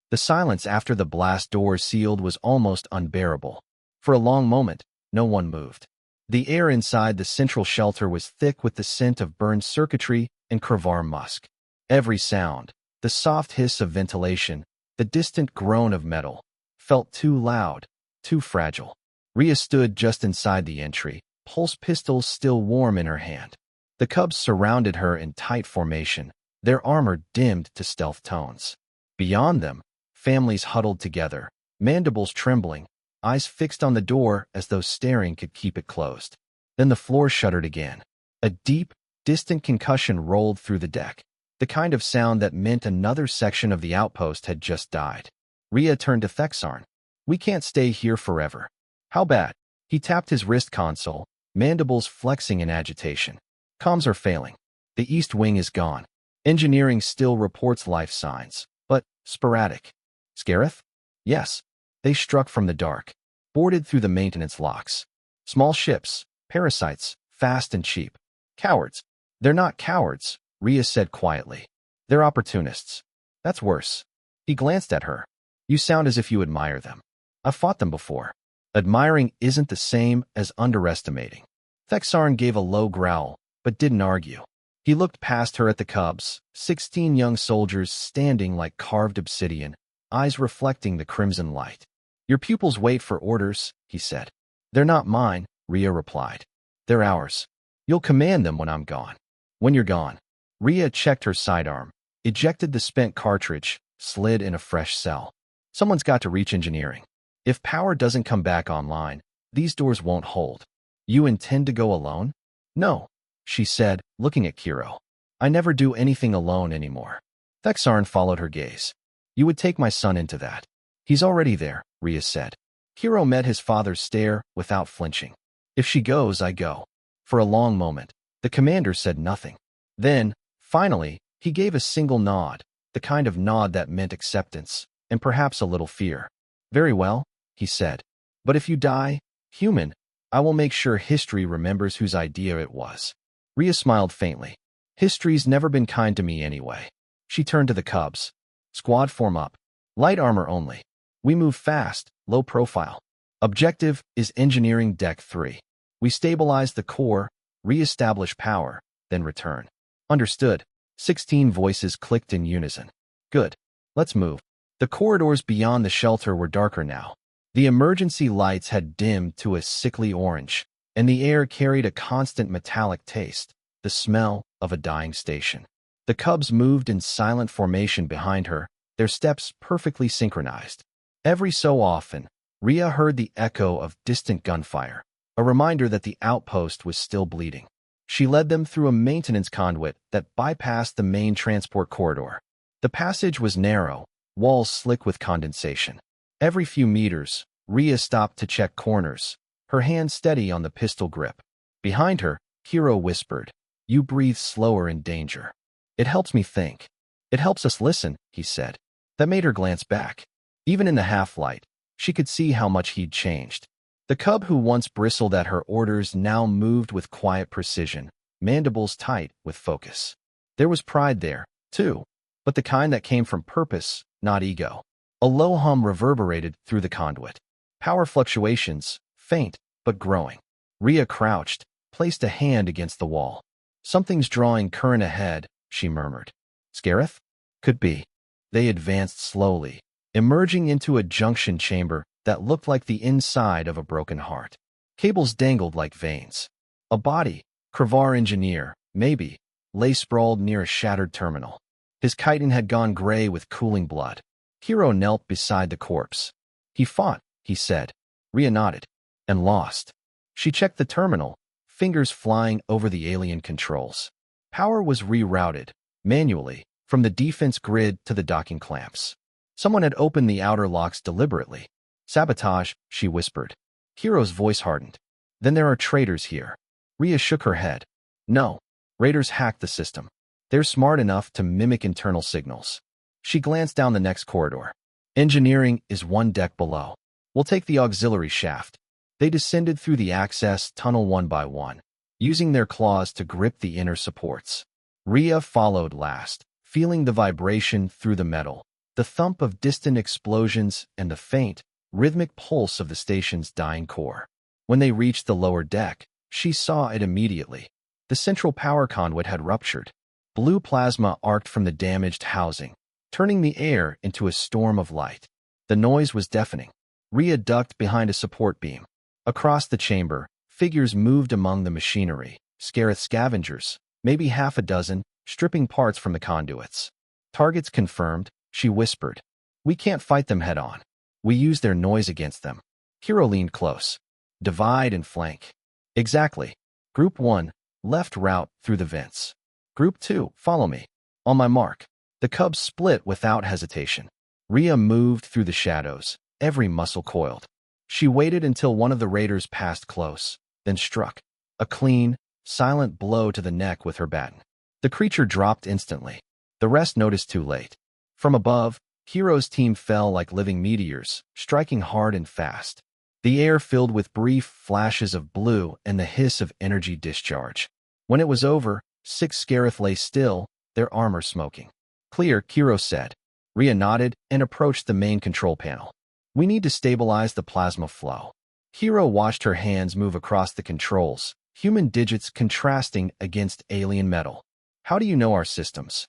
The silence after the blast door sealed was almost unbearable. For a long moment, no one moved. The air inside the central shelter was thick with the scent of burned circuitry and Kravar musk. Every sound, the soft hiss of ventilation, the distant groan of metal, felt too loud, too fragile. Ria stood just inside the entry, pulse pistols still warm in her hand. The cubs surrounded her in tight formation, their armor dimmed to stealth tones. Beyond them, families huddled together, mandibles trembling, eyes fixed on the door as though staring could keep it closed. Then the floor shuddered again. A deep, distant concussion rolled through the deck, the kind of sound that meant another section of the outpost had just died. Ria turned to Thexarn. "We can't stay here forever." "How bad?" He tapped his wrist console, mandibles flexing in agitation. "Comms are failing. The east wing is gone. Engineering still reports life signs, but sporadic." "Scarif?" "Yes." They struck from the dark, boarded through the maintenance locks. "Small ships, parasites, fast and cheap. Cowards." "They're not cowards," Ria said quietly. "They're opportunists." "That's worse." He glanced at her. "You sound as if you admire them." "I've fought them before." "Admiring isn't the same as underestimating." Thexarn gave a low growl, but didn't argue. He looked past her at the cubs, 16 young soldiers standing like carved obsidian, eyes reflecting the crimson light. "Your pupils wait for orders," he said. "They're not mine," Ria replied. "They're ours. You'll command them when I'm gone." "When you're gone." Ria checked her sidearm, ejected the spent cartridge, slid in a fresh cell. "Someone's got to reach engineering. If power doesn't come back online, these doors won't hold." "You intend to go alone?" "No," she said, looking at Kiro. "I never do anything alone anymore." Thexarn followed her gaze. "You would take my son into that." "He's already there," Ria said. Kiro met his father's stare without flinching. "If she goes, I go." For a long moment, the commander said nothing. Then, finally, he gave a single nod, the kind of nod that meant acceptance, and perhaps a little fear. "Very well," he said. "But if you die, human, I will make sure history remembers whose idea it was." Ria smiled faintly. "History's never been kind to me anyway." She turned to the cubs. "Squad form up. Light armor only. We move fast, low profile. Objective is engineering deck 3. We stabilize the core, re-establish power, then return." "Understood." 16 voices clicked in unison. "Good. Let's move." The corridors beyond the shelter were darker now. The emergency lights had dimmed to a sickly orange, and the air carried a constant metallic taste, the smell of a dying station. The cubs moved in silent formation behind her, their steps perfectly synchronized. Every so often, Ria heard the echo of distant gunfire, a reminder that the outpost was still bleeding. She led them through a maintenance conduit that bypassed the main transport corridor. The passage was narrow, walls slick with condensation. Every few meters, Ria stopped to check corners, her hand steady on the pistol grip. Behind her, Kiro whispered, "You breathe slower in danger." "It helps me think." "It helps us listen," he said. That made her glance back. Even in the half-light, she could see how much he'd changed. The cub who once bristled at her orders now moved with quiet precision, mandibles tight with focus. There was pride there, too, but the kind that came from purpose, not ego. A low hum reverberated through the conduit. Power fluctuations, faint but growing. Ria crouched, placed a hand against the wall. "Something's drawing current ahead," she murmured. "Scarif?" "Could be." They advanced slowly, emerging into a junction chamber that looked like the inside of a broken heart. Cables dangled like veins. A body, Kravar engineer, maybe, lay sprawled near a shattered terminal. His chitin had gone gray with cooling blood. Kiro knelt beside the corpse. "He fought," he said. Ria nodded. "And lost." She checked the terminal, fingers flying over the alien controls. Power was rerouted, manually, from the defense grid to the docking clamps. Someone had opened the outer locks deliberately. "Sabotage," she whispered. Kiro's voice hardened. "Then there are traitors here." Ria shook her head. "No. Raiders hacked the system. They're smart enough to mimic internal signals." She glanced down the next corridor. "Engineering is one deck below. We'll take the auxiliary shaft." They descended through the access tunnel one by one, using their claws to grip the inner supports. Ria followed last, feeling the vibration through the metal, the thump of distant explosions and the faint, rhythmic pulse of the station's dying core. When they reached the lower deck, she saw it immediately. The central power conduit had ruptured. Blue plasma arced from the damaged housing, turning the air into a storm of light. The noise was deafening. Ria ducked behind a support beam. Across the chamber, figures moved among the machinery, Scarith scavengers, maybe half a dozen, stripping parts from the conduits. Targets confirmed, she whispered. We can't fight them head-on. We use their noise against them. Hero leaned close. Divide and flank. Exactly. Group 1, left route through the vents. Group 2, follow me. On my mark. The cubs split without hesitation. Ria moved through the shadows, every muscle coiled. She waited until one of the raiders passed close, then struck. A clean, silent blow to the neck with her baton. The creature dropped instantly. The rest noticed too late. From above, Hero's team fell like living meteors, striking hard and fast. The air filled with brief flashes of blue and the hiss of energy discharge. When it was over, 6 Scarith lay still, their armor smoking. Clear, Hero said. Ria nodded and approached the main control panel. We need to stabilize the plasma flow. Hero watched her hands move across the controls, human digits contrasting against alien metal. How do you know our systems?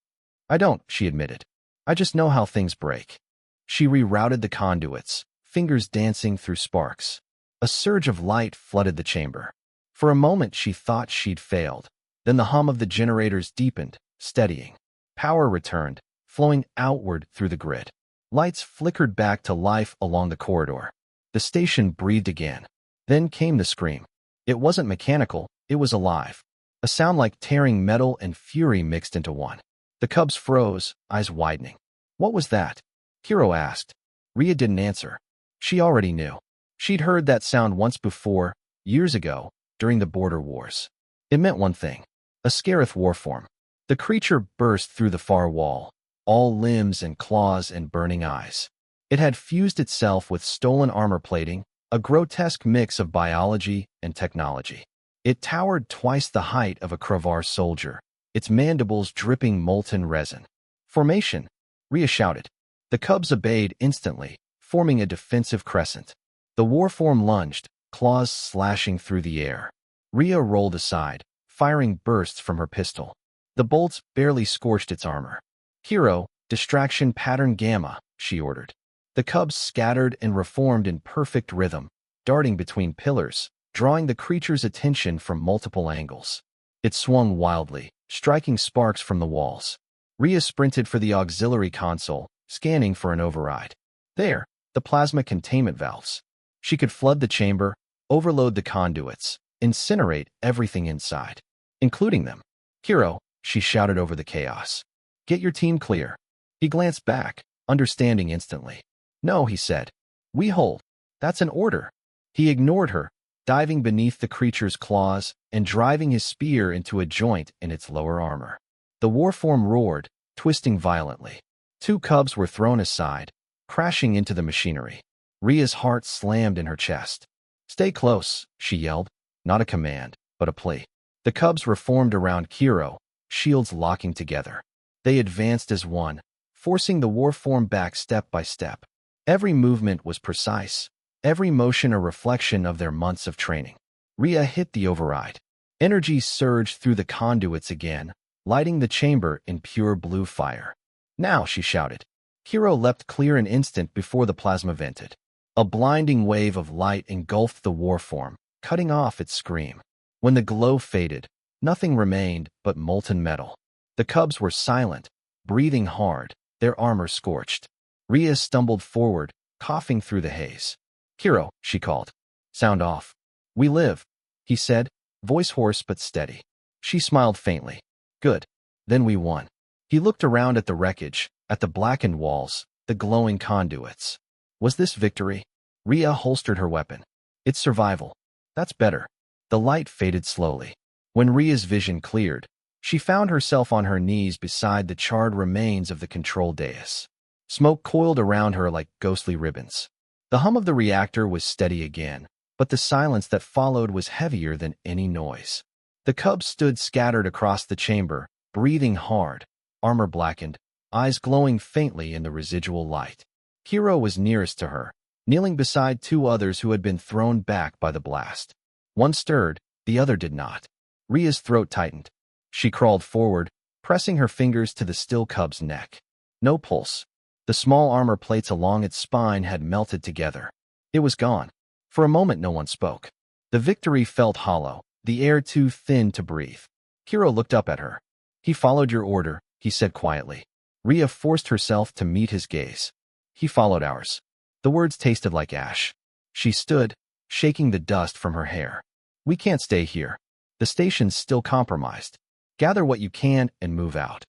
I don't, she admitted. I just know how things break. She rerouted the conduits, fingers dancing through sparks. A surge of light flooded the chamber. For a moment she thought she'd failed. Then the hum of the generators deepened, steadying. Power returned, flowing outward through the grid. Lights flickered back to life along the corridor. The station breathed again. Then came the scream. It wasn't mechanical, it was alive. A sound like tearing metal and fury mixed into one. The cubs froze, eyes widening. What was that? Hero asked. Ria didn't answer. She already knew. She'd heard that sound once before, years ago, during the border wars. It meant one thing. A Scarith warform. The creature burst through the far wall, all limbs and claws and burning eyes. It had fused itself with stolen armor plating, a grotesque mix of biology and technology. It towered twice the height of a Kravar soldier, its mandibles dripping molten resin. Formation, Ria shouted. The cubs obeyed instantly, forming a defensive crescent. The warform lunged, claws slashing through the air. Ria rolled aside, firing bursts from her pistol. The bolts barely scorched its armor. Hero, distraction pattern gamma, she ordered. The cubs scattered and reformed in perfect rhythm, darting between pillars, drawing the creature's attention from multiple angles. It swung wildly, striking sparks from the walls. Ria sprinted for the auxiliary console, scanning for an override. There, the plasma containment valves. She could flood the chamber, overload the conduits, incinerate everything inside, including them. Hero, she shouted over the chaos. Get your team clear. He glanced back, understanding instantly. No, he said. We hold. That's an order. He ignored her, diving beneath the creature's claws and driving his spear into a joint in its lower armor. The warform roared, twisting violently. 2 cubs were thrown aside, crashing into the machinery. Ria's heart slammed in her chest. Stay close, she yelled, not a command, but a plea. The cubs reformed around Hero, shields locking together. They advanced as one, forcing the warform back step by step. Every movement was precise, every motion a reflection of their months of training. Ria hit the override. Energy surged through the conduits again, lighting the chamber in pure blue fire. Now, she shouted. Hero leapt clear an instant before the plasma vented. A blinding wave of light engulfed the warform, cutting off its scream. When the glow faded, nothing remained but molten metal. The cubs were silent, breathing hard, their armor scorched. Ria stumbled forward, coughing through the haze. Hero, she called. Sound off. We live, he said, voice hoarse but steady. She smiled faintly. Good. Then we won. He looked around at the wreckage, at the blackened walls, the glowing conduits. Was this victory? Ria holstered her weapon. It's survival. That's better. The light faded slowly. When Ria's vision cleared, she found herself on her knees beside the charred remains of the control dais. Smoke coiled around her like ghostly ribbons. The hum of the reactor was steady again, but the silence that followed was heavier than any noise. The cubs stood scattered across the chamber, breathing hard, armor blackened, eyes glowing faintly in the residual light. Hero was nearest to her, kneeling beside two others who had been thrown back by the blast. One stirred, the other did not. Ria's throat tightened. She crawled forward, pressing her fingers to the still cub's neck. No pulse. The small armor plates along its spine had melted together. It was gone. For a moment no one spoke. The victory felt hollow, the air too thin to breathe. Hero looked up at her. He followed your order, he said quietly. Ria forced herself to meet his gaze. He followed ours. The words tasted like ash. She stood, shaking the dust from her hair. We can't stay here. The station's still compromised. Gather what you can and move out.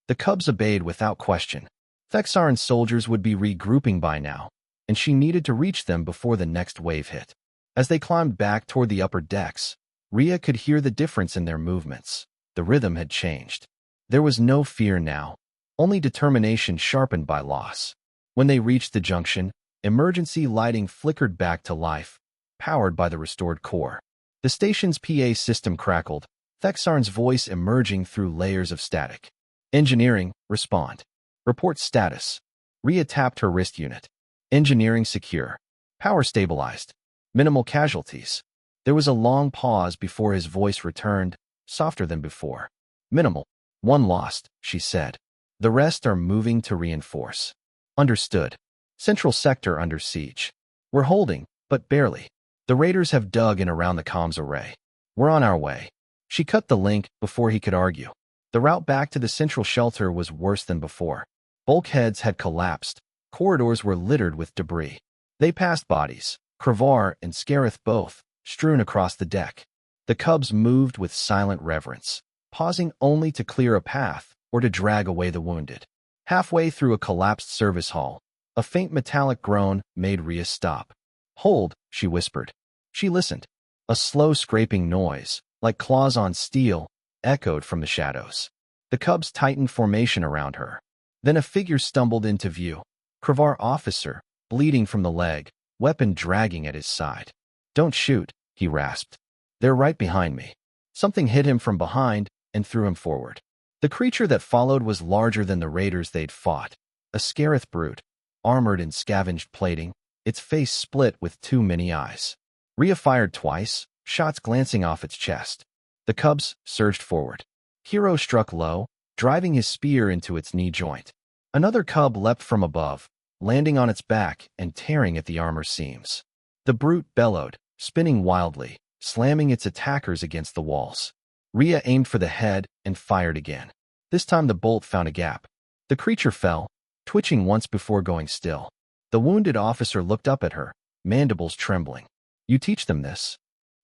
The cubs obeyed without question. Thexarn's soldiers would be regrouping by now, and she needed to reach them before the next wave hit. As they climbed back toward the upper decks, Ria could hear the difference in their movements. The rhythm had changed. There was no fear now, only determination sharpened by loss. When they reached the junction, emergency lighting flickered back to life, powered by the restored core. The station's PA system crackled, Thexarn's voice emerging through layers of static. Engineering, respond. Report status. Ria tapped her wrist unit. Engineering secure. Power stabilized. Minimal casualties. There was a long pause before his voice returned, softer than before. Minimal. One lost, she said. The rest are moving to reinforce. Understood. Central sector under siege. We're holding, but barely. The raiders have dug in around the comms array. We're on our way. She cut the link before he could argue. The route back to the central shelter was worse than before. Bulkheads had collapsed. Corridors were littered with debris. They passed bodies, Kravar and Scarith both, strewn across the deck. The cubs moved with silent reverence, pausing only to clear a path or to drag away the wounded. Halfway through a collapsed service hall, a faint metallic groan made Ria stop. Hold, she whispered. She listened. A slow scraping noise, like claws on steel, echoed from the shadows. The cubs tightened formation around her. Then a figure stumbled into view. Kravar officer, bleeding from the leg, weapon dragging at his side. Don't shoot, he rasped. They're right behind me. Something hit him from behind and threw him forward. The creature that followed was larger than the raiders they'd fought. A Scarith brute, armored in scavenged plating, its face split with too many eyes. Ria fired twice, shots glancing off its chest. The cubs surged forward. Hero struck low, driving his spear into its knee joint. Another cub leapt from above, landing on its back and tearing at the armor seams. The brute bellowed, spinning wildly, slamming its attackers against the walls. Ria aimed for the head and fired again. This time the bolt found a gap. The creature fell, twitching once before going still. The wounded officer looked up at her, mandibles trembling. You teach them this?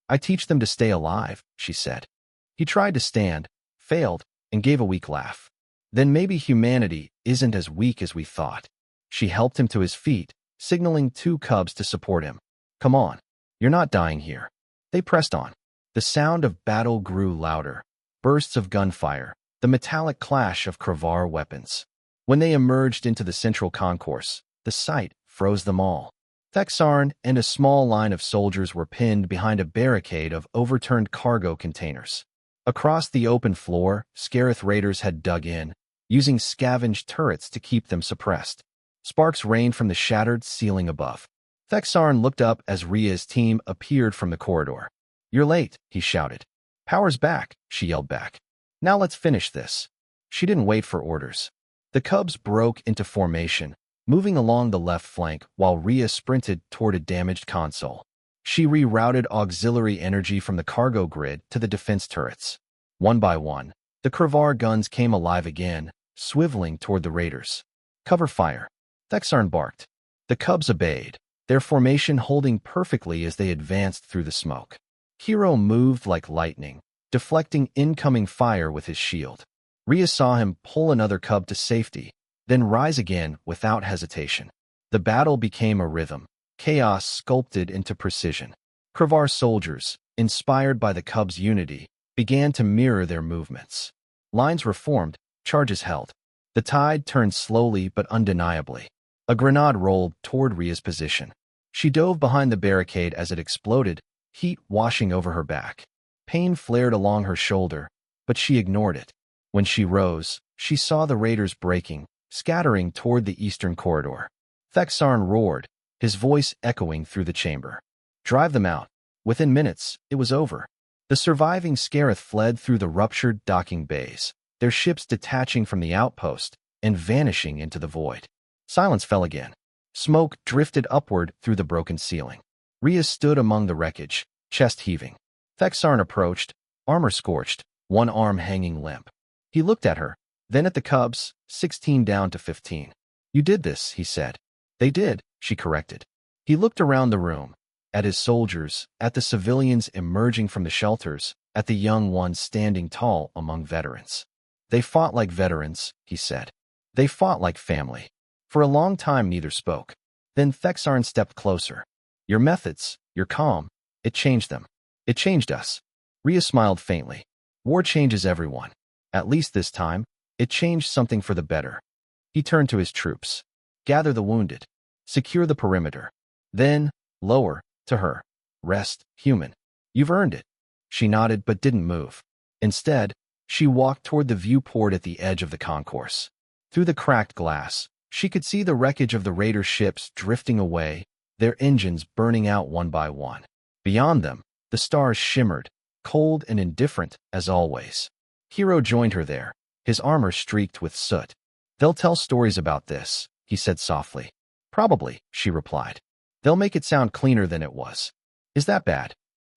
I teach them to stay alive, she said. He tried to stand, failed, and gave a weak laugh. Then maybe humanity isn't as weak as we thought. She helped him to his feet, signaling two cubs to support him. Come on. You're not dying here. They pressed on. The sound of battle grew louder. Bursts of gunfire, the metallic clash of Kravar weapons. When they emerged into the central concourse, the sight froze them all. Thexarn and a small line of soldiers were pinned behind a barricade of overturned cargo containers. Across the open floor, Scarith raiders had dug in, using scavenged turrets to keep them suppressed. Sparks rained from the shattered ceiling above. Thexarn looked up as Ria's team appeared from the corridor. You're late, he shouted. Power's back, she yelled back. Now let's finish this. She didn't wait for orders. The cubs broke into formation, moving along the left flank while Ria sprinted toward a damaged console. She rerouted auxiliary energy from the cargo grid to the defense turrets. One by one, the Kravar guns came alive again, swiveling toward the raiders. Cover fire. Thexarn barked. The cubs obeyed, their formation holding perfectly as they advanced through the smoke. Hero moved like lightning, deflecting incoming fire with his shield. Ria saw him pull another cub to safety, then rise again without hesitation. The battle became a rhythm, chaos sculpted into precision. Kravar soldiers, inspired by the cubs' unity, began to mirror their movements. Lines were formed, charges held. The tide turned slowly but undeniably. A grenade rolled toward Ria's position. She dove behind the barricade as it exploded, heat washing over her back. Pain flared along her shoulder, but she ignored it. When she rose, she saw the raiders breaking, scattering toward the eastern corridor. Thexarn roared, his voice echoing through the chamber. Drive them out. Within minutes, it was over. The surviving Scarith fled through the ruptured docking bays, their ships detaching from the outpost and vanishing into the void. Silence fell again. Smoke drifted upward through the broken ceiling. Ria stood among the wreckage, chest heaving. Thexarn approached, armor scorched, one arm hanging limp. He looked at her, then at the cubs, 16 down to 15. You did this, he said. They did, she corrected. He looked around the room, at his soldiers, at the civilians emerging from the shelters, at the young ones standing tall among veterans. They fought like veterans, he said. They fought like family. For a long time neither spoke. Then Thexarn stepped closer. Your methods, your calm, it changed them. It changed us. Ria smiled faintly. War changes everyone. At least this time, it changed something for the better. He turned to his troops. Gather the wounded. Secure the perimeter. Then, lower, to her. Rest, human. You've earned it. She nodded but didn't move. Instead, she walked toward the viewport at the edge of the concourse. Through the cracked glass, she could see the wreckage of the raider ships drifting away, their engines burning out one by one. Beyond them, the stars shimmered, cold and indifferent as always. Hero joined her there, his armor streaked with soot. They'll tell stories about this, he said softly. Probably, she replied. They'll make it sound cleaner than it was. Is that bad?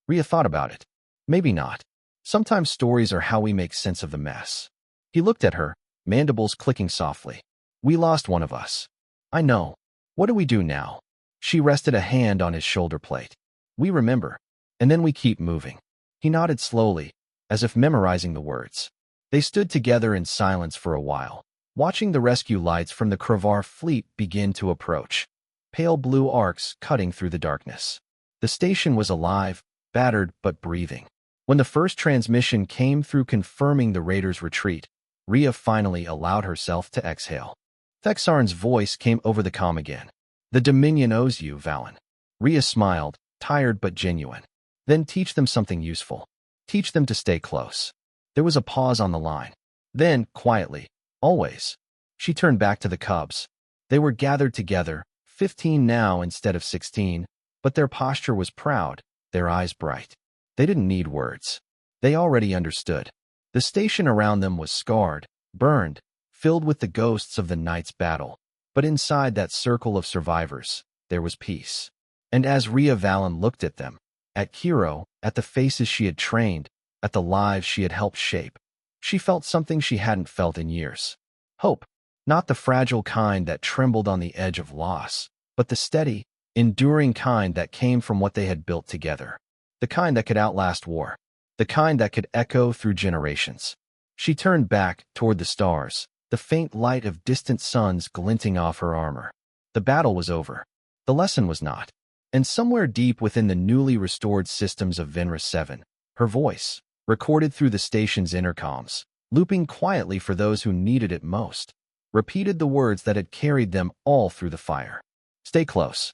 Ria thought about it. Maybe not. Sometimes stories are how we make sense of the mess. He looked at her, mandibles clicking softly. We lost one of us. I know. What do we do now? She rested a hand on his shoulder plate. We remember. And then we keep moving. He nodded slowly, as if memorizing the words. They stood together in silence for a while, watching the rescue lights from the Kravar fleet begin to approach. Pale blue arcs cutting through the darkness. The station was alive, battered but breathing. When the first transmission came through confirming the raiders' retreat, Ria finally allowed herself to exhale. Thexarn's voice came over the comm again. The Dominion owes you, Valen. Ria smiled, tired but genuine. Then teach them something useful. Teach them to stay close. There was a pause on the line. Then, quietly, always, she turned back to the cubs. They were gathered together, 15 now instead of 16, but their posture was proud, their eyes bright. They didn't need words. They already understood. The station around them was scarred, burned, filled with the ghosts of the night's battle. But inside that circle of survivors, there was peace. And as Ria Valen looked at them, at Hero, at the faces she had trained, at the lives she had helped shape, she felt something she hadn't felt in years. Hope. Not the fragile kind that trembled on the edge of loss, but the steady, enduring kind that came from what they had built together. The kind that could outlast war. The kind that could echo through generations. She turned back toward the stars, the faint light of distant suns glinting off her armor. The battle was over. The lesson was not. And somewhere deep within the newly restored systems of Venra 7, her voice, recorded through the station's intercoms, looping quietly for those who needed it most, repeated the words that had carried them all through the fire. Stay close.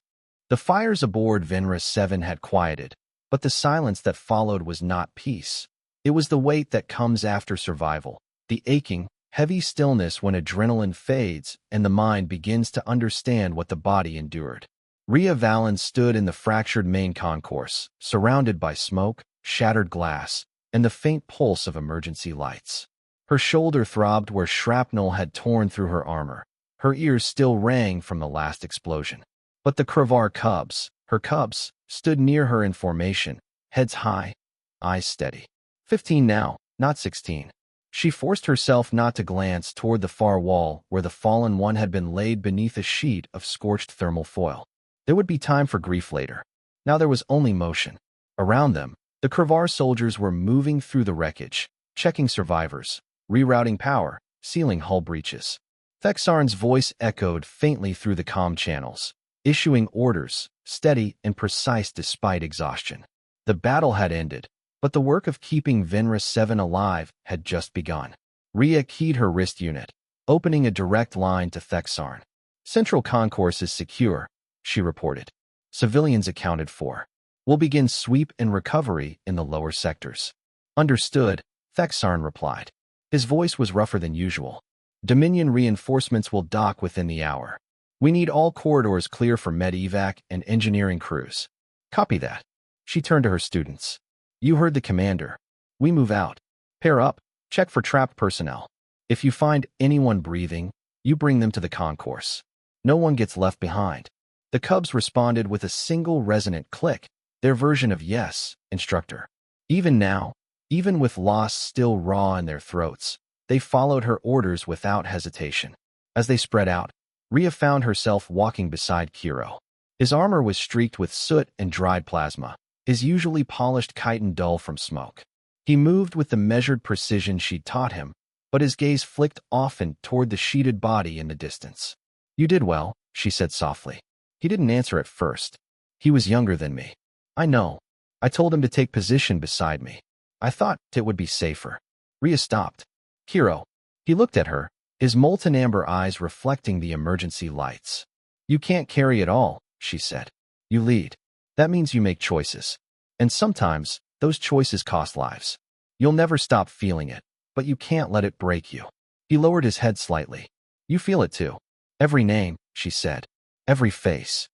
The fires aboard Venra 7 had quieted, but the silence that followed was not peace. It was the weight that comes after survival, the aching, heavy stillness when adrenaline fades and the mind begins to understand what the body endured. Ria Valen stood in the fractured main concourse, surrounded by smoke, shattered glass, and the faint pulse of emergency lights. Her shoulder throbbed where shrapnel had torn through her armor. Her ears still rang from the last explosion. But the Kravar cubs, her cubs, stood near her in formation, heads high, eyes steady. 15 now, not 16. She forced herself not to glance toward the far wall where the fallen one had been laid beneath a sheet of scorched thermal foil. There would be time for grief later. Now there was only motion. Around them, the Kravar soldiers were moving through the wreckage, checking survivors, rerouting power, sealing hull breaches. Thexarn's voice echoed faintly through the comm channels, issuing orders, steady and precise despite exhaustion. The battle had ended, but the work of keeping Venra 7 alive had just begun. Ria keyed her wrist unit, opening a direct line to Thexarn. Central concourse is secure, she reported. Civilians accounted for. We'll begin sweep and recovery in the lower sectors. Understood, Thexarn replied. His voice was rougher than usual. Dominion reinforcements will dock within the hour. We need all corridors clear for med-evac and engineering crews. Copy that. She turned to her students. You heard the commander. We move out. Pair up. Check for trapped personnel. If you find anyone breathing, you bring them to the concourse. No one gets left behind. The Cubs responded with a single resonant click, their version of yes, instructor. Even now, even with loss still raw in their throats, they followed her orders without hesitation. As they spread out, Ria found herself walking beside Kiro. His armor was streaked with soot and dried plasma, his usually polished chitin dull from smoke. He moved with the measured precision she'd taught him, but his gaze flicked often toward the sheeted body in the distance. You did well, she said softly. He didn't answer at first. He was younger than me. I know. I told him to take position beside me. I thought it would be safer. Ria stopped. Kiro. He looked at her, his molten amber eyes reflecting the emergency lights. You can't carry it all, she said. You lead. That means you make choices. And sometimes, those choices cost lives. You'll never stop feeling it, but you can't let it break you. He lowered his head slightly. You feel it too. Every name, she said. Every face.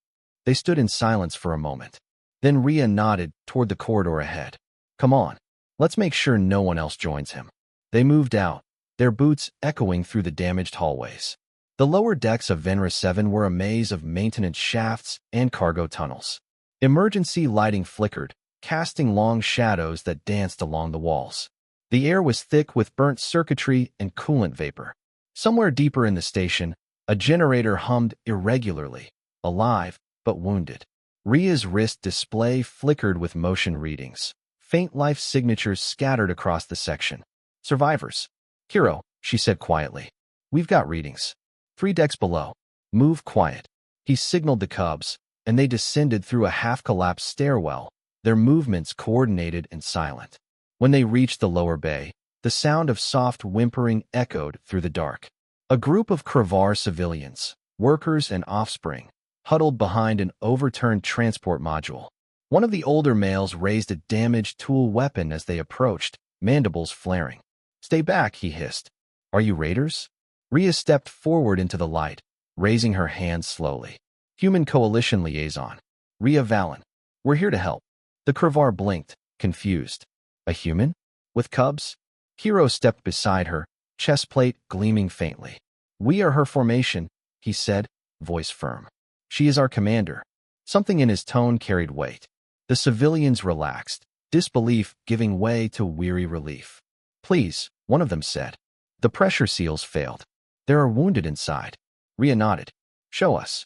They stood in silence for a moment. Then Ria nodded toward the corridor ahead. Come on. Let's make sure no one else joins him. They moved out, their boots echoing through the damaged hallways. The lower decks of Venra 7 were a maze of maintenance shafts and cargo tunnels. Emergency lighting flickered, casting long shadows that danced along the walls. The air was thick with burnt circuitry and coolant vapor. Somewhere deeper in the station, a generator hummed irregularly, alive but wounded. Ria's wrist display flickered with motion readings. Faint life signatures scattered across the section. Survivors. Kiro, she said quietly. We've got readings. 3 decks below. Move quiet. He signaled the Cubs, and they descended through a half-collapsed stairwell, their movements coordinated and silent. When they reached the lower bay, the sound of soft whimpering echoed through the dark. A group of Kravar civilians, workers and offspring, huddled behind an overturned transport module. One of the older males raised a damaged tool weapon as they approached, mandibles flaring. Stay back, he hissed. Are you raiders? Ria stepped forward into the light, raising her hand slowly. Human Coalition Liaison. Ria Valen. We're here to help. The Kravar blinked, confused. A human? With cubs? Kiro stepped beside her, chest plate gleaming faintly. We are her formation, he said, voice firm. She is our commander. Something in his tone carried weight. The civilians relaxed, disbelief giving way to weary relief. Please, one of them said. The pressure seals failed. There are wounded inside. Ria nodded. Show us.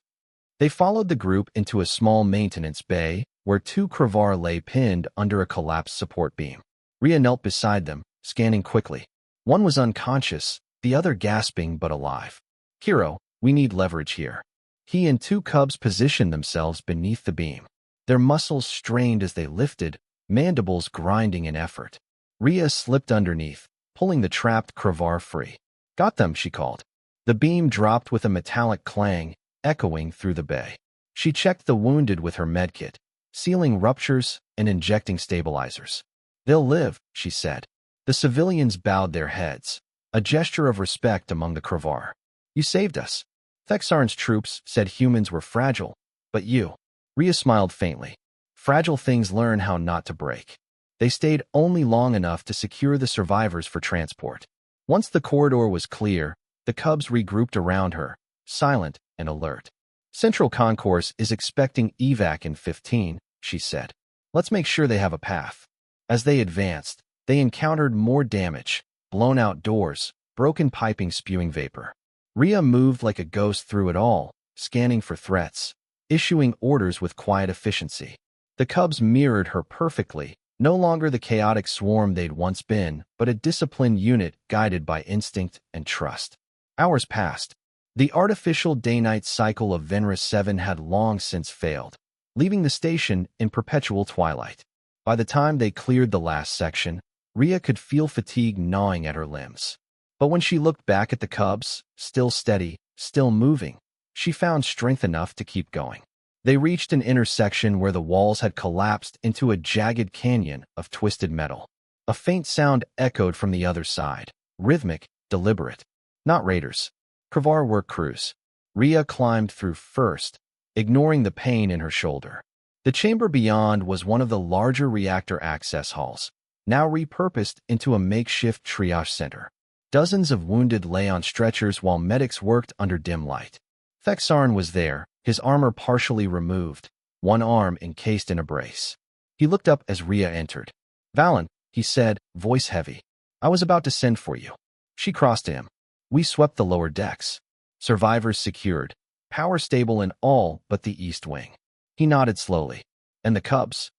They followed the group into a small maintenance bay, where 2 Kravar lay pinned under a collapsed support beam. Ria knelt beside them, scanning quickly. One was unconscious, the other gasping but alive. Kiro, we need leverage here. He and 2 Cubs positioned themselves beneath the beam. Their muscles strained as they lifted, mandibles grinding in effort. Ria slipped underneath, pulling the trapped Kravar free. Got them, she called. The beam dropped with a metallic clang, echoing through the bay. She checked the wounded with her medkit, sealing ruptures and injecting stabilizers. They'll live, she said. The civilians bowed their heads, a gesture of respect among the Kravar. You saved us. Thexarn's troops said humans were fragile, but you. Ria smiled faintly. Fragile things learn how not to break. They stayed only long enough to secure the survivors for transport. Once the corridor was clear, the Cubs regrouped around her, silent and alert. Central Concourse is expecting evac in 15, she said. Let's make sure they have a path. As they advanced, they encountered more damage, blown-out doors, broken piping spewing vapor. Ria moved like a ghost through it all, scanning for threats, issuing orders with quiet efficiency. The Cubs mirrored her perfectly, no longer the chaotic swarm they'd once been, but a disciplined unit guided by instinct and trust. Hours passed. The artificial day-night cycle of Venra 7 had long since failed, leaving the station in perpetual twilight. By the time they cleared the last section, Ria could feel fatigue gnawing at her limbs. But when she looked back at the Cubs, still steady, still moving, she found strength enough to keep going. They reached an intersection where the walls had collapsed into a jagged canyon of twisted metal. A faint sound echoed from the other side, rhythmic, deliberate. Not raiders. Kravar work crews. Ria climbed through first, ignoring the pain in her shoulder. The chamber beyond was one of the larger reactor access halls, now repurposed into a makeshift triage center. Dozens of wounded lay on stretchers while medics worked under dim light. Thexarn was there, his armor partially removed, one arm encased in a brace. He looked up as Ria entered. "Valen," he said, voice heavy. "I was about to send for you." She crossed to him. "We swept the lower decks. Survivors secured. Power stable in all but the east wing." He nodded slowly. "And the Cubs?"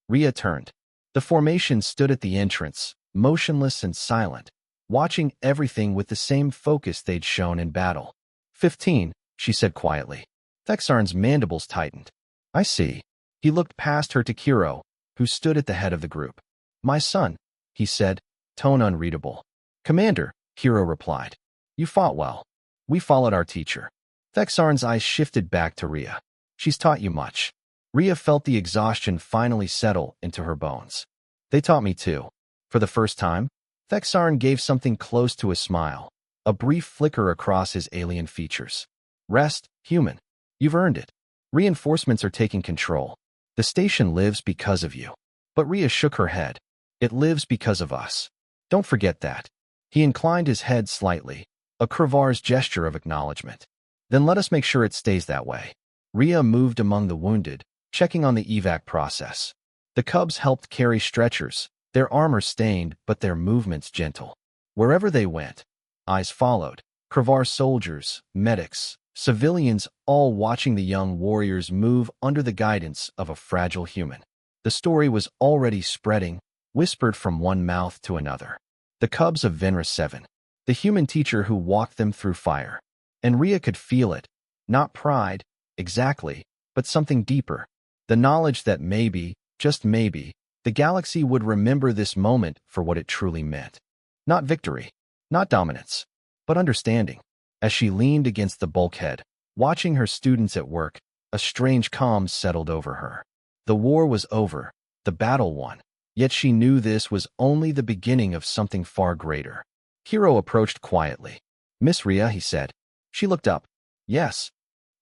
Ria turned. The formation stood at the entrance, motionless and silent, watching everything with the same focus they'd shown in battle. 15, she said quietly. Thexarn's mandibles tightened. "I see." He looked past her to Kiro, who stood at the head of the group. "My son," he said, tone unreadable. "Commander," Kiro replied. "You fought well. We followed our teacher." Thexarn's eyes shifted back to Ria. "She's taught you much." Ria felt the exhaustion finally settle into her bones. "They taught me too." For the first time, Thexarn gave something close to a smile, a brief flicker across his alien features. "Rest, human. You've earned it. Reinforcements are taking control. The station lives because of you." But Ria shook her head. "It lives because of us. Don't forget that." He inclined his head slightly, a Kravar's gesture of acknowledgement. "Then let us make sure it stays that way." Ria moved among the wounded, checking on the evac process. The Cubs helped carry stretchers, their armor stained but their movements gentle. Wherever they went, eyes followed. Kravar soldiers, medics, civilians, all watching the young warriors move under the guidance of a fragile human. The story was already spreading, whispered from one mouth to another. The Cubs of Venra 7. The human teacher who walked them through fire. And Ria could feel it. Not pride, exactly, but something deeper. The knowledge that maybe, just maybe, the galaxy would remember this moment for what it truly meant. Not victory, not dominance, but understanding. As she leaned against the bulkhead, watching her students at work, a strange calm settled over her. The war was over, the battle won. Yet she knew this was only the beginning of something far greater. Kiro approached quietly. "Miss Ria," he said. She looked up. "Yes.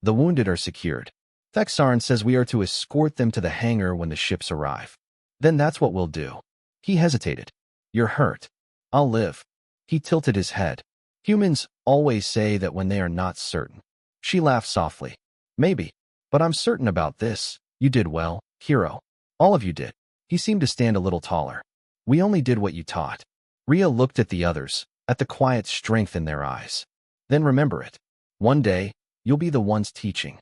The wounded are secured. Thexarn says we are to escort them to the hangar when the ships arrive." "Then that's what we'll do." He hesitated. "You're hurt. I'll live." He tilted his head. "Humans always say that when they are not certain." She laughed softly. "Maybe. But I'm certain about this. You did well, Kiro. All of you did." He seemed to stand a little taller. "We only did what you taught." Ria looked at the others, at the quiet strength in their eyes. "Then remember it. One day, you'll be the ones teaching."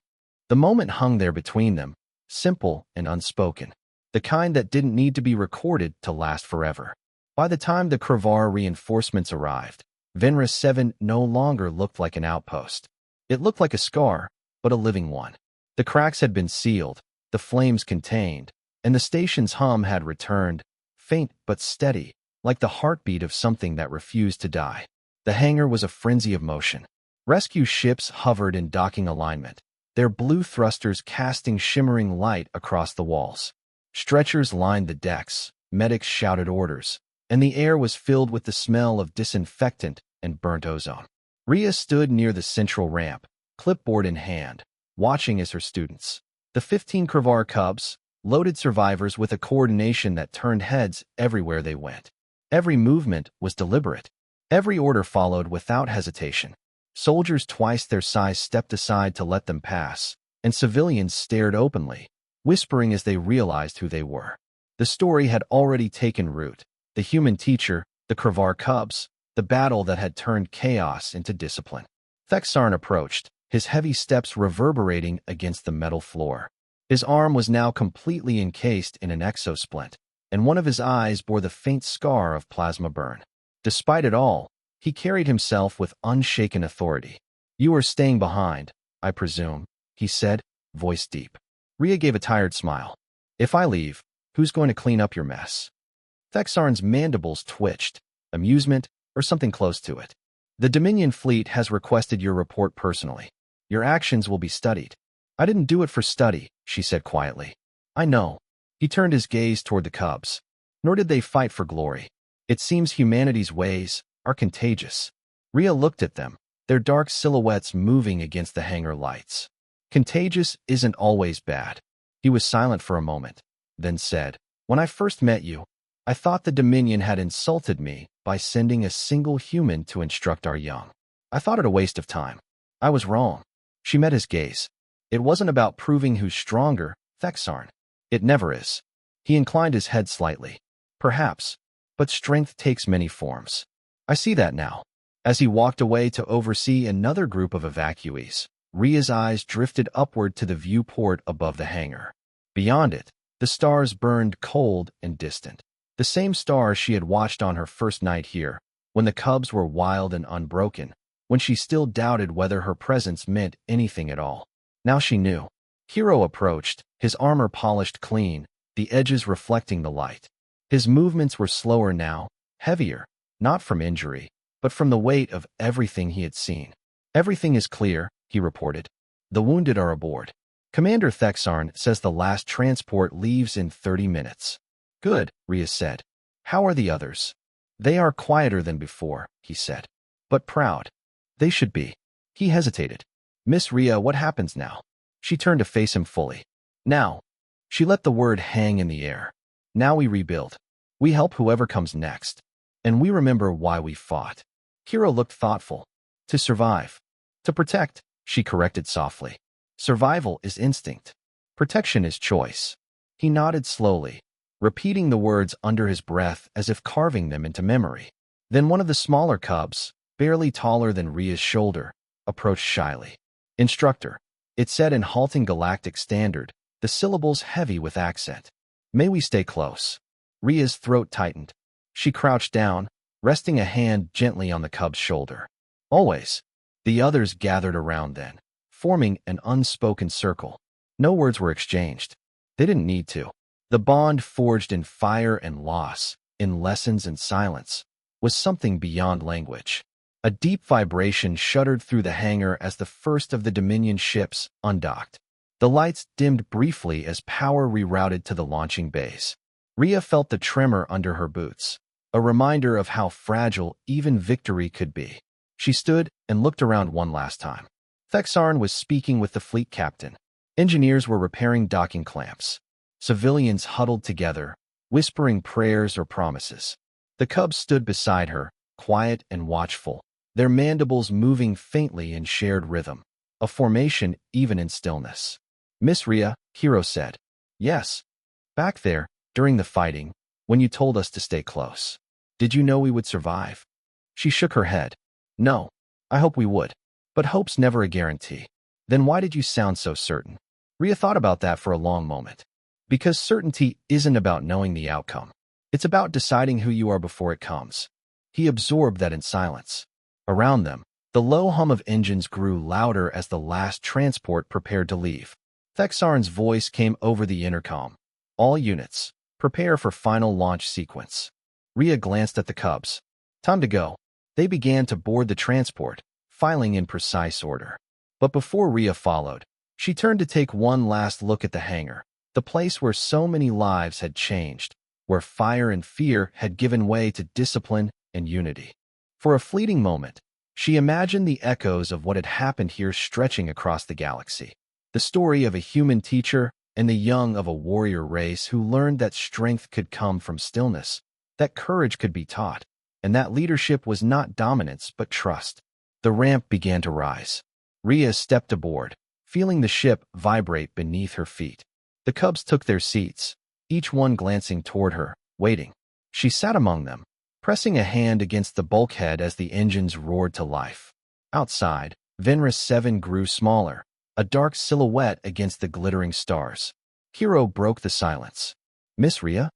The moment hung there between them, simple and unspoken. The kind that didn't need to be recorded to last forever. By the time the Kravar reinforcements arrived, Venra 7 no longer looked like an outpost. It looked like a scar, but a living one. The cracks had been sealed, the flames contained, and the station's hum had returned, faint but steady, like the heartbeat of something that refused to die. The hangar was a frenzy of motion. Rescue ships hovered in docking alignment, their blue thrusters casting shimmering light across the walls. Stretchers lined the decks, medics shouted orders, and the air was filled with the smell of disinfectant and burnt ozone. Ria stood near the central ramp, clipboard in hand, watching as her students, the 15 Kravar Cubs, loaded survivors with a coordination that turned heads everywhere they went. Every movement was deliberate. Every order followed without hesitation. Soldiers twice their size stepped aside to let them pass, and civilians stared openly, whispering as they realized who they were. The story had already taken root. The human teacher, the Kravar Cubs, the battle that had turned chaos into discipline. Thexarn approached, his heavy steps reverberating against the metal floor. His arm was now completely encased in an exosplint, and one of his eyes bore the faint scar of plasma burn. Despite it all, he carried himself with unshaken authority. "You are staying behind, I presume," he said, voice deep. Ria gave a tired smile. "If I leave, who's going to clean up your mess?" Thexarn's mandibles twitched, amusement or something close to it. "The Dominion fleet has requested your report personally. Your actions will be studied." "I didn't do it for study," she said quietly. "I know." He turned his gaze toward the Cubs. "Nor did they fight for glory. It seems humanity's ways are contagious." Ria looked at them, their dark silhouettes moving against the hangar lights. Contagious isn't always bad. He was silent for a moment, then said, "When I first met you, I thought the Dominion had insulted me by sending a single human to instruct our young. I thought it a waste of time. I was wrong." She met his gaze. "It wasn't about proving who's stronger, Thexarn. It never is." He inclined his head slightly. "Perhaps, but strength takes many forms. I see that now." As he walked away to oversee another group of evacuees, Ria's eyes drifted upward to the viewport above the hangar. Beyond it, the stars burned cold and distant. The same stars she had watched on her first night here, when the cubs were wild and unbroken, when she still doubted whether her presence meant anything at all. Now she knew. Hero approached, his armor polished clean, the edges reflecting the light. His movements were slower now, heavier, not from injury, but from the weight of everything he had seen. "Everything is clear," he reported. "The wounded are aboard. Commander Thexarn says the last transport leaves in 30 minutes. "Good," Ria said. "How are the others?" "They are quieter than before," he said. "But proud. They should be." He hesitated. "Miss Ria, what happens now?" She turned to face him fully. "Now." She let the word hang in the air. "Now we rebuild. We help whoever comes next. And we remember why we fought." Hero looked thoughtful. "To survive. To protect," she corrected softly. "Survival is instinct. Protection is choice." He nodded slowly, repeating the words under his breath as if carving them into memory. Then one of the smaller cubs, barely taller than Ria's shoulder, approached shyly. "Instructor," it said in halting galactic standard, the syllables heavy with accent. "May we stay close?" Ria's throat tightened. She crouched down, resting a hand gently on the cub's shoulder. "Always." The others gathered around then, forming an unspoken circle. No words were exchanged. They didn't need to. The bond forged in fire and loss, in lessons and silence, was something beyond language. A deep vibration shuddered through the hangar as the first of the Dominion ships undocked. The lights dimmed briefly as power rerouted to the launching bays. Ria felt the tremor under her boots, a reminder of how fragile even victory could be. She stood and looked around one last time. Thexarn was speaking with the fleet captain. Engineers were repairing docking clamps. Civilians huddled together, whispering prayers or promises. The cubs stood beside her, quiet and watchful, their mandibles moving faintly in shared rhythm, a formation even in stillness. "Miss Ria," Hero said. "Yes. Back there, during the fighting, when you told us to stay close. Did you know we would survive?" She shook her head. "No. I hope we would. But hope's never a guarantee." "Then why did you sound so certain?" Ria thought about that for a long moment. Because certainty isn't about knowing the outcome. It's about deciding who you are before it comes. He absorbed that in silence. Around them, the low hum of engines grew louder as the last transport prepared to leave. Thexarn's voice came over the intercom. "All units, prepare for final launch sequence." Ria glanced at the cubs. "Time to go." They began to board the transport, filing in precise order. But before Ria followed, she turned to take one last look at the hangar, the place where so many lives had changed, where fire and fear had given way to discipline and unity. For a fleeting moment, she imagined the echoes of what had happened here stretching across the galaxy. The story of a human teacher and the young of a warrior race who learned that strength could come from stillness, that courage could be taught, and that leadership was not dominance but trust. The ramp began to rise. Ria stepped aboard, feeling the ship vibrate beneath her feet. The cubs took their seats, each one glancing toward her, waiting. She sat among them, pressing a hand against the bulkhead as the engines roared to life. Outside, Venra 7 grew smaller, a dark silhouette against the glittering stars. Hero broke the silence. "Miss Ria?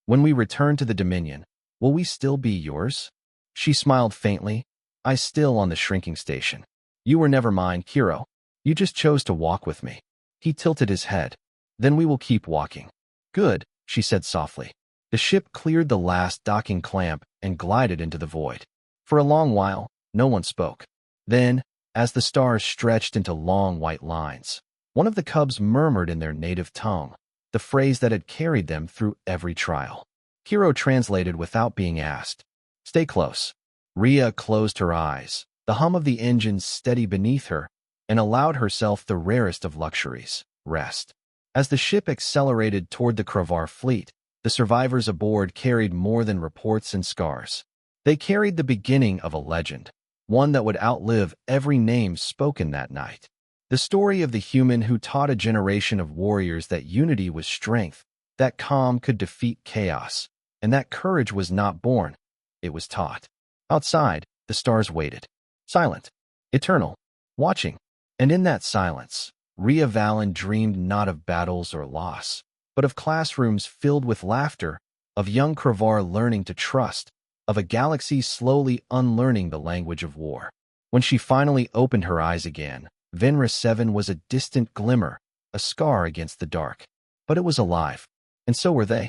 When we return to the Dominion, will we still be yours?" She smiled faintly. "I still on the shrinking station. You were never mine, Hero. You just chose to walk with me." He tilted his head. "Then we will keep walking." "Good," she said softly. The ship cleared the last docking clamp and glided into the void. For a long while, no one spoke. Then, as the stars stretched into long white lines, one of the cubs murmured in their native tongue, the phrase that had carried them through every trial. Hero translated without being asked. "Stay close." Ria closed her eyes, the hum of the engines steady beneath her, and allowed herself the rarest of luxuries, rest. As the ship accelerated toward the Kravar fleet, the survivors aboard carried more than reports and scars. They carried the beginning of a legend, one that would outlive every name spoken that night. The story of the human who taught a generation of warriors that unity was strength, that calm could defeat chaos, and that courage was not born, it was taught. Outside, the stars waited, silent, eternal, watching. And in that silence, Ria Valen dreamed not of battles or loss, but of classrooms filled with laughter, of young Kravar learning to trust, of a galaxy slowly unlearning the language of war. When she finally opened her eyes again, Venra 7 was a distant glimmer, a scar against the dark. But it was alive, and so were they.